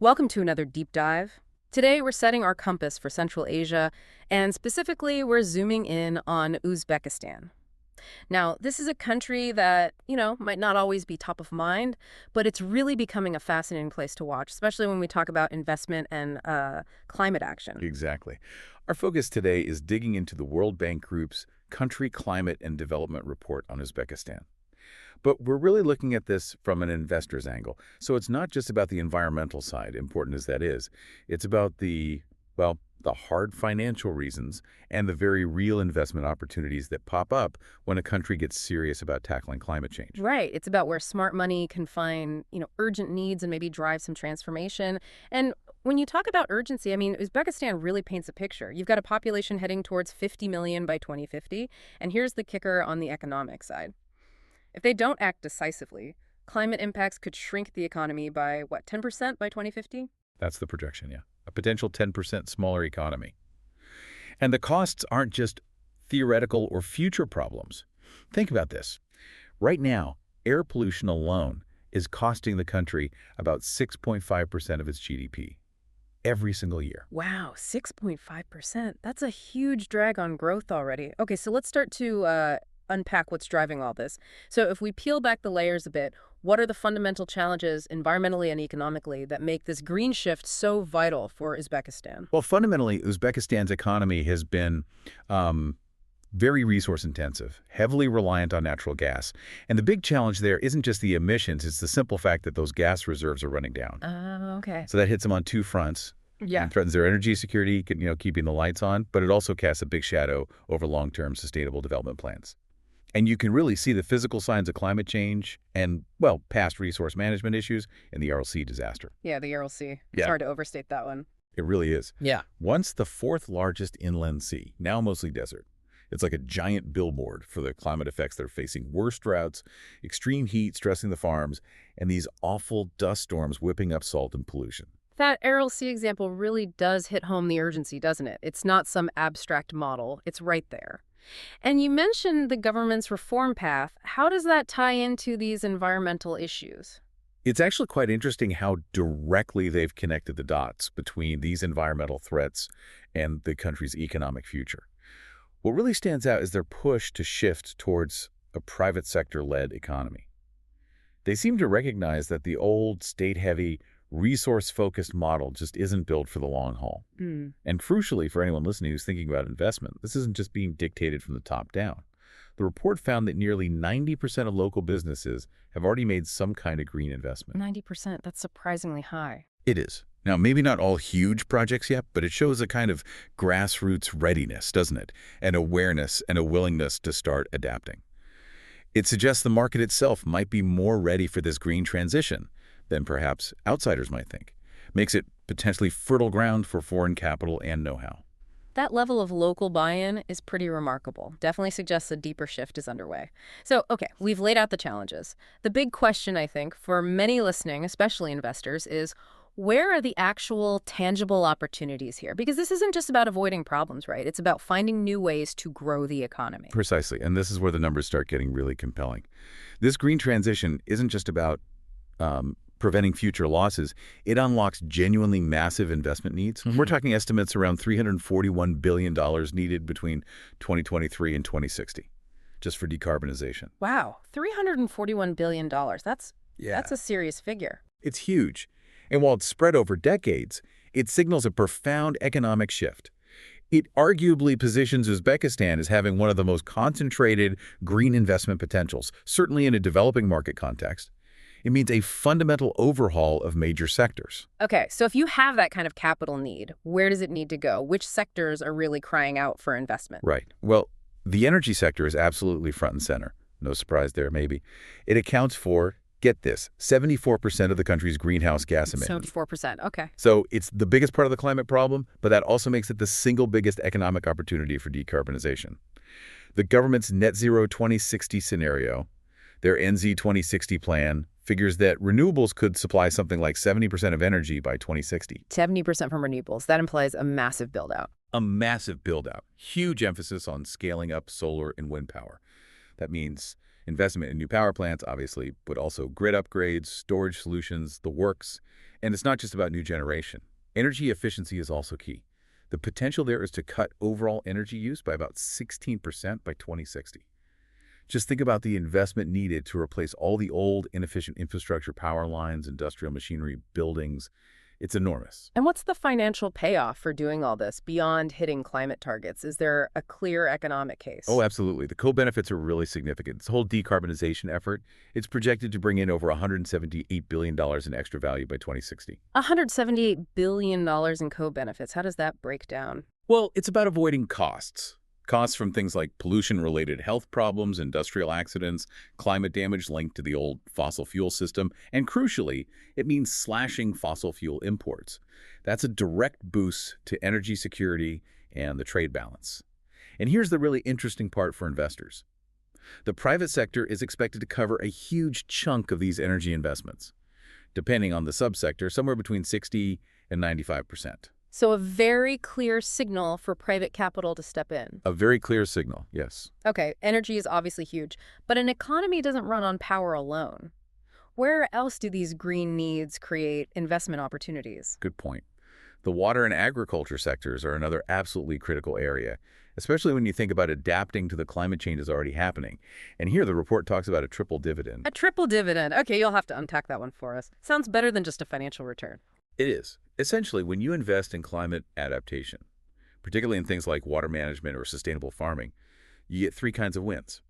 Welcome to another deep dive. Today we're setting our compass for Central Asia, and specifically we're zooming in on Uzbekistan. Now, this is a country that, might not always be top of mind, but it's really becoming a fascinating place to watch, especially when we talk about investment and climate action. Exactly. Our focus today is digging into the World Bank Group's Country Climate and Development Report on Uzbekistan. But we're really looking at this from an investor's angle. So it's not just about the environmental side, important as that is. It's about the hard financial reasons and the very real investment opportunities that pop up when a country gets serious about tackling climate change. Right. It's about where smart money can find, urgent needs and maybe drive some transformation. And when you talk about urgency, Uzbekistan really paints a picture. You've got a population heading towards 50 million by 2050. And here's the kicker on the economic side. If they don't act decisively, climate impacts could shrink the economy by, 10% by 2050? That's the projection, yeah. A potential 10% smaller economy. And the costs aren't just theoretical or future problems. Think about this. Right now, air pollution alone is costing the country about 6.5% of its GDP every single year. Wow, 6.5%. That's a huge drag on growth already. Okay, so let's start to unpack what's driving all this. So if we peel back the layers a bit, what are the fundamental challenges environmentally and economically that make this green shift so vital for Uzbekistan? Well, fundamentally, Uzbekistan's economy has been very resource intensive, heavily reliant on natural gas. And the big challenge there isn't just the emissions, it's the simple fact that those gas reserves are running down. Okay. So that hits them on two fronts. Yeah. It threatens their energy security, keeping the lights on, but it also casts a big shadow over long-term sustainable development plans. And you can really see the physical signs of climate change and, past resource management issues in the Aral Sea disaster. Yeah, the Ural Sea. It's Yeah. hard to overstate that one. It really is. Yeah. Once the fourth largest inland sea, now mostly desert. It's like a giant billboard for the climate effects they're facing. Worst droughts, extreme heat stressing the farms, and these awful dust storms whipping up salt and pollution. That Aral Sea example really does hit home the urgency, doesn't it? It's not some abstract model. It's right there. And you mentioned the government's reform path. How does that tie into these environmental issues? It's actually quite interesting how directly they've connected the dots between these environmental threats and the country's economic future. What really stands out is their push to shift towards a private sector-led economy. They seem to recognize that the old, state-heavy, resource-focused model just isn't built for the long haul. And crucially, for anyone listening who's thinking about investment, this isn't just being dictated from the top down. The report found that nearly 90% of local businesses have already made some kind of green investment. 90%, that's surprisingly high. It is. Now, maybe not all huge projects yet, but it shows a kind of grassroots readiness, doesn't it? An awareness and a willingness to start adapting. It suggests the market itself might be more ready for this green transition than perhaps outsiders might think. Makes it potentially fertile ground for foreign capital and know-how. That level of local buy-in is pretty remarkable. Definitely suggests a deeper shift is underway. So, okay, we've laid out the challenges. The big question, I think, for many listening, especially investors, is where are the actual tangible opportunities here? Because this isn't just about avoiding problems, right? It's about finding new ways to grow the economy. Precisely, and this is where the numbers start getting really compelling. This green transition isn't just about preventing future losses. It unlocks genuinely massive investment needs. We're talking estimates around $341 billion needed between 2023 and 2060, just for decarbonization. Wow, $341 billion. That's a serious figure. It's huge. And while it's spread over decades, it signals a profound economic shift. It arguably positions Uzbekistan as having one of the most concentrated green investment potentials, certainly in a developing market context. It means a fundamental overhaul of major sectors. Okay, so if you have that kind of capital need, where does it need to go? Which sectors are really crying out for investment? Right. Well, the energy sector is absolutely front and center. No surprise there, maybe. It accounts for, get this, 74% of the country's greenhouse gas emissions. 74%, okay. So it's the biggest part of the climate problem, but that also makes it the single biggest economic opportunity for decarbonization. The government's Net Zero 2060 scenario, their NZ 2060 plan, figures that renewables could supply something like 70% of energy by 2060. 70% from renewables. That implies a massive build-out. A massive build-out. Huge emphasis on scaling up solar and wind power. That means Investment in new power plants, obviously, but also grid upgrades, storage solutions, the works. And it's not just about new generation. Energy efficiency is also key. The potential there is to cut overall energy use by about 16% by 2060. Just think about the investment needed to replace all the old, inefficient infrastructure, power lines, industrial machinery, buildings. It's enormous. And what's the financial payoff for doing all this beyond hitting climate targets? Is there a clear economic Oh, case? absolutely. The co-benefits are really significant. This whole decarbonization effort, it's projected to bring in over $178 billion in extra value by 2060. $178 billion in co-benefits. How does that break down? Well, it's about avoiding costs. Costs from things like pollution-related health problems, industrial accidents, climate damage linked to the old fossil fuel system, and crucially, it means slashing fossil fuel imports. That's a direct boost to energy security and the trade balance. And here's the really interesting part for investors. The private sector is expected to cover a huge chunk of these energy investments, depending on the subsector, somewhere between 60 and 95%. So a very clear signal for private capital to step in. A very clear signal, yes. Okay, energy is obviously huge, but an economy doesn't run on power alone. Where else do these green needs create investment opportunities? Good point. The water and agriculture sectors are another absolutely critical area, especially when you think about adapting to the climate changes already happening. And here the report talks about a triple dividend. A triple dividend. Okay, you'll have to unpack that one for us. Sounds better than just a financial return. It is. Essentially, when you invest in climate adaptation, particularly in things like water management or sustainable farming, you get three kinds of wins.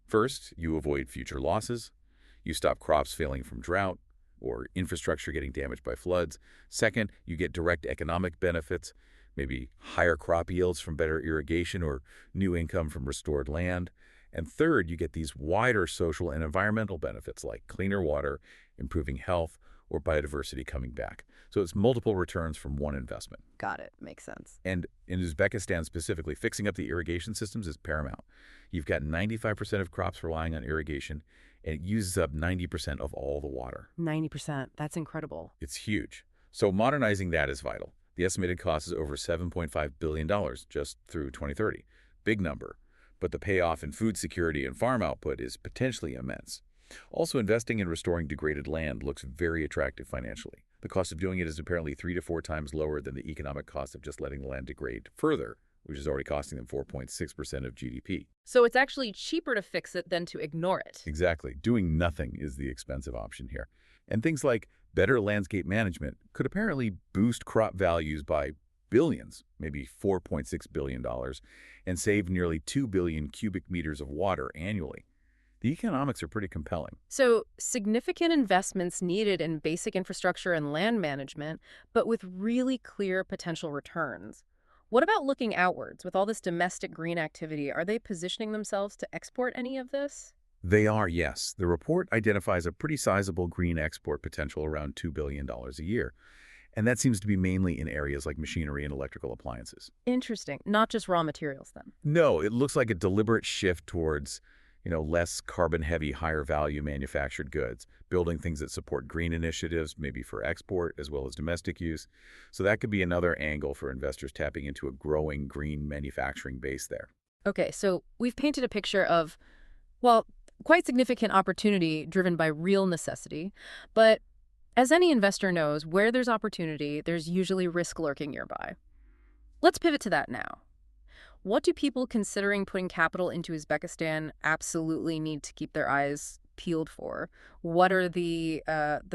First, you avoid future losses. You stop crops failing from drought or infrastructure getting damaged by floods. Second, you get direct economic benefits, maybe higher crop yields from better irrigation or new income from restored land. And third, you get these wider social and environmental benefits like cleaner water, improving health, or biodiversity coming back. So it's multiple returns from one investment. Got it. Makes sense. And in Uzbekistan specifically, fixing up the irrigation systems is paramount. You've got 95% of crops relying on irrigation, and it uses up 90% of all the water. 90%. That's incredible. It's huge. So modernizing that is vital. The estimated cost is over $7.5 billion just through 2030. Big number. But the payoff in food security and farm output is potentially immense. Also, investing in restoring degraded land looks very attractive financially. The cost of doing it is apparently 3 to 4 times lower than the economic cost of just letting the land degrade further, which is already costing them 4.6% of GDP. So it's actually cheaper to fix it than to ignore it. Exactly. Doing nothing is the expensive option here. And things like better landscape management could apparently boost crop values by billions, maybe $4.6 billion, and save nearly 2 billion cubic meters of water annually. The economics are pretty compelling. So significant investments needed in basic infrastructure and land management, but with really clear potential returns. What about looking outwards? With all this domestic green activity, are they positioning themselves to export any of this? They are, yes. The report identifies a pretty sizable green export potential around $2 billion a year. And that seems to be mainly in areas like machinery and electrical appliances. Interesting. Not just raw materials, then. No, it looks like a deliberate shift towards less carbon-heavy, higher-value manufactured goods, building things that support green initiatives, maybe for export as well as domestic use. So that could be another angle for investors tapping into a growing green manufacturing base there. Okay, so we've painted a picture of, well, quite significant opportunity driven by real necessity. But as any investor knows, where there's opportunity, there's usually risk lurking nearby. Let's pivot to that now. What do people considering putting capital into Uzbekistan absolutely need to keep their eyes peeled for? What are the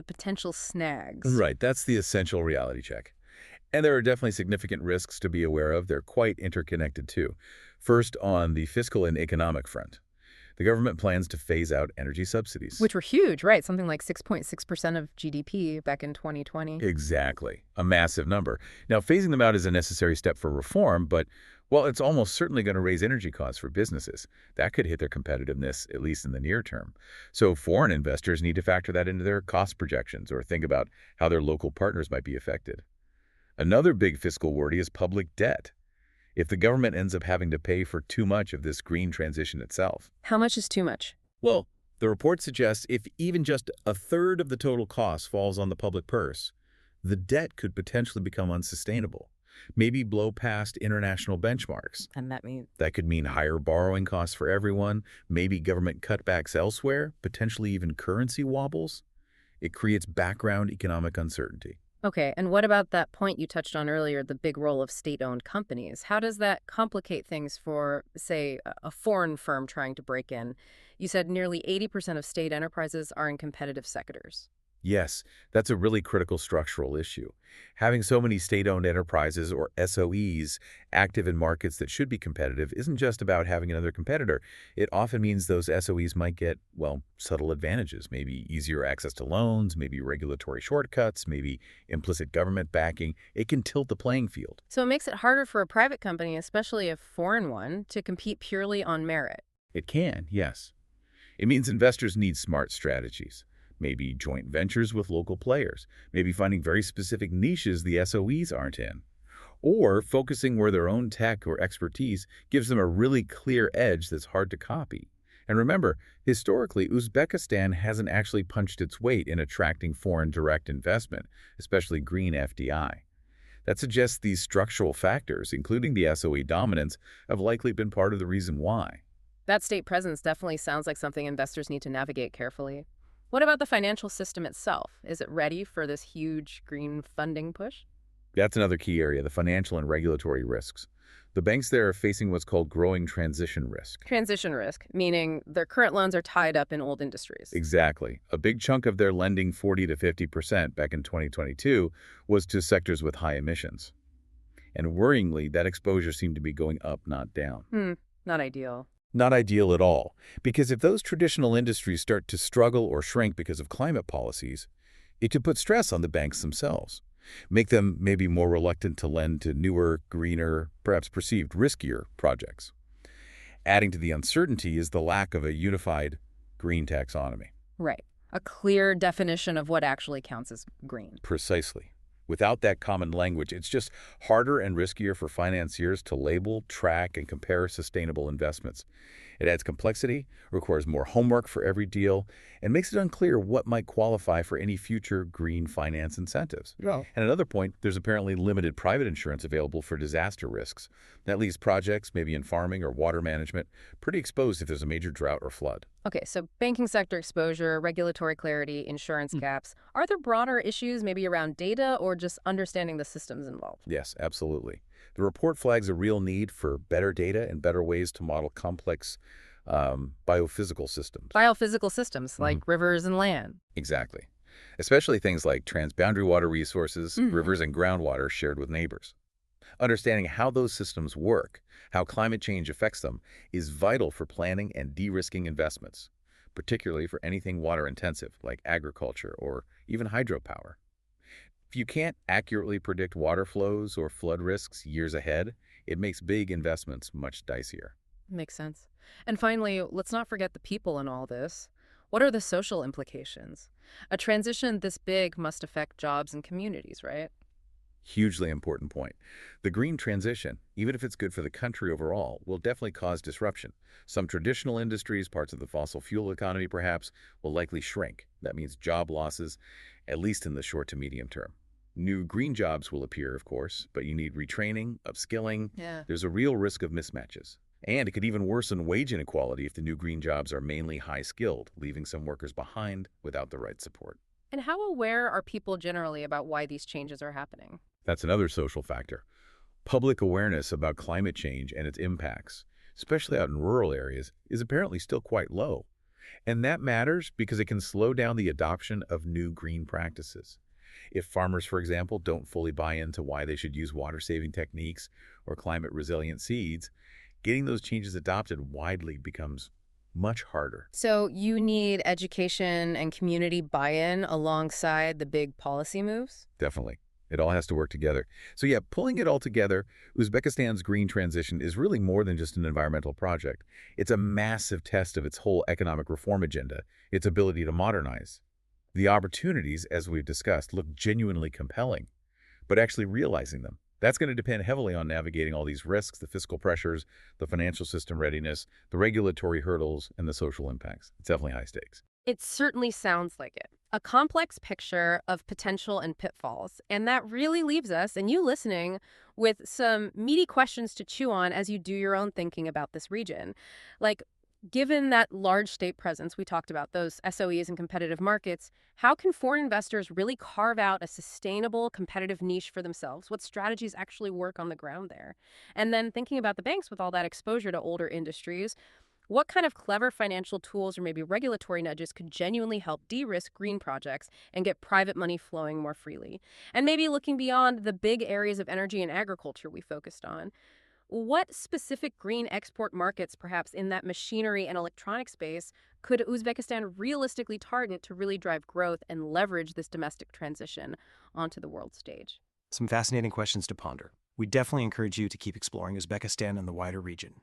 potential snags? Right, that's the essential reality check. And there are definitely significant risks to be aware of. They're quite interconnected, too. First, on the fiscal and economic front, the government plans to phase out energy subsidies. Which were huge, right? Something like 6.6% of GDP back in 2020. Exactly. A massive number. Now, phasing them out is a necessary step for reform, but, well, it's almost certainly going to raise energy costs for businesses. That could hit their competitiveness, at least in the near term. So foreign investors need to factor that into their cost projections or think about how their local partners might be affected. Another big fiscal worry is public debt. If the government ends up having to pay for too much of this green transition itself. How much is too much? Well, the report suggests if even just a third of the total cost falls on the public purse, the debt could potentially become unsustainable. maybe blow past international benchmarks. And that means, That could mean higher borrowing costs for everyone, maybe government cutbacks elsewhere, potentially even currency wobbles. It creates background economic uncertainty. okay, and what about that point you touched on earlier, the big role of state-owned companies? How does that complicate things for, say, a foreign firm trying to break in? You said nearly 80% of state enterprises are in competitive sectors. Yes, that's a really critical structural issue. Having so many state-owned enterprises, or SOEs, active in markets that should be competitive isn't just about having another competitor. It often means those SOEs might get, well, subtle advantages, maybe easier access to loans, maybe regulatory shortcuts, maybe implicit government backing. It can tilt the playing field. So it makes it harder for a private company, especially a foreign one, to compete purely on merit. It can, yes. It means investors need smart strategies. Maybe joint ventures with local players, maybe finding very specific niches the SOEs aren't in, or focusing where their own tech or expertise gives them a really clear edge that's hard to copy. And remember, historically, Uzbekistan hasn't actually punched its weight in attracting foreign direct investment, especially green FDI. That suggests these structural factors, including the SOE dominance, have likely been part of the reason why. That state presence definitely sounds like something investors need to navigate carefully. What about the financial system itself? Is it ready for this huge green funding push? That's another key area, the financial and regulatory risks. The banks there are facing what's called growing transition risk. Transition risk, meaning their current loans are tied up in old industries. Exactly. A big chunk of their lending, 40 to 50% back in 2022, was to sectors with high emissions. And worryingly, that exposure seemed to be going up, not down. Not ideal. Not ideal at all, because if those traditional industries start to struggle or shrink because of climate policies, it could put stress on the banks themselves, make them maybe more reluctant to lend to newer, greener, perhaps perceived riskier projects. Adding to the uncertainty is the lack of a unified green taxonomy. Right. A clear definition of what actually counts as green. Precisely. Without that common language, it's just harder and riskier for financiers to label, track, and compare sustainable investments. It adds complexity, requires more homework for every deal, and makes it unclear what might qualify for any future green finance incentives. Yeah. And another point, there's apparently limited private insurance available for disaster risks. That leaves projects, maybe in farming or water management, pretty exposed if there's a major drought or flood. Okay, so banking sector exposure, regulatory clarity, insurance gaps. Are there broader issues maybe around data or just understanding the systems involved? Yes, absolutely. The report flags a real need for better data and better ways to model complex biophysical systems. Biophysical systems like rivers and land. Exactly. Especially things like transboundary water resources, rivers and groundwater shared with neighbors. Understanding how those systems work, how climate change affects them, is vital for planning and de-risking investments, particularly for anything water-intensive like agriculture or even hydropower. If you can't accurately predict water flows or flood risks years ahead, it makes big investments much dicier. Makes sense. And finally, let's not forget the people in all this. What are the social implications? A transition this big must affect jobs and communities, right? Hugely important point. The green transition, even if it's good for the country overall, will definitely cause disruption. Some traditional industries, parts of the fossil fuel economy perhaps, will likely shrink. That means job losses, at least in the short to medium term. New green jobs will appear, of course, but you need retraining, upskilling. Yeah. There's a real risk of mismatches. And it could even worsen wage inequality if the new green jobs are mainly high-skilled, leaving some workers behind without the right support. And how aware are people generally about why these changes are happening? That's another social factor. Public awareness about climate change and its impacts, especially out in rural areas, is apparently still quite low. And that matters because it can slow down the adoption of new green practices. If farmers, for example, don't fully buy into why they should use water-saving techniques or climate-resilient seeds, getting those changes adopted widely becomes much harder. So you need education and community buy-in alongside the big policy moves? Definitely. It all has to work together. So yeah, pulling it all together, Uzbekistan's green transition is really more than just an environmental project. It's a massive test of its whole economic reform agenda, its ability to modernize. The opportunities, as we've discussed, look genuinely compelling, but actually realizing them, that's going to depend heavily on navigating all these risks, the fiscal pressures, the financial system readiness, the regulatory hurdles, and the social impacts. It's definitely high stakes. It certainly sounds like it. A complex picture of potential and pitfalls. And that really leaves us, and you listening, with some meaty questions to chew on as you do your own thinking about this region. Like, given that large state presence, we talked about those SOEs and competitive markets, how can foreign investors really carve out a sustainable competitive niche for themselves? What strategies actually work on the ground there? And then thinking about the banks with all that exposure to older industries, what kind of clever financial tools or maybe regulatory nudges could genuinely help de-risk green projects and get private money flowing more freely? And maybe looking beyond the big areas of energy and agriculture we focused on, what specific green export markets, perhaps in that machinery and electronic space, could Uzbekistan realistically target to really drive growth and leverage this domestic transition onto the world stage? Some fascinating questions to ponder. We definitely encourage you to keep exploring Uzbekistan and the wider region.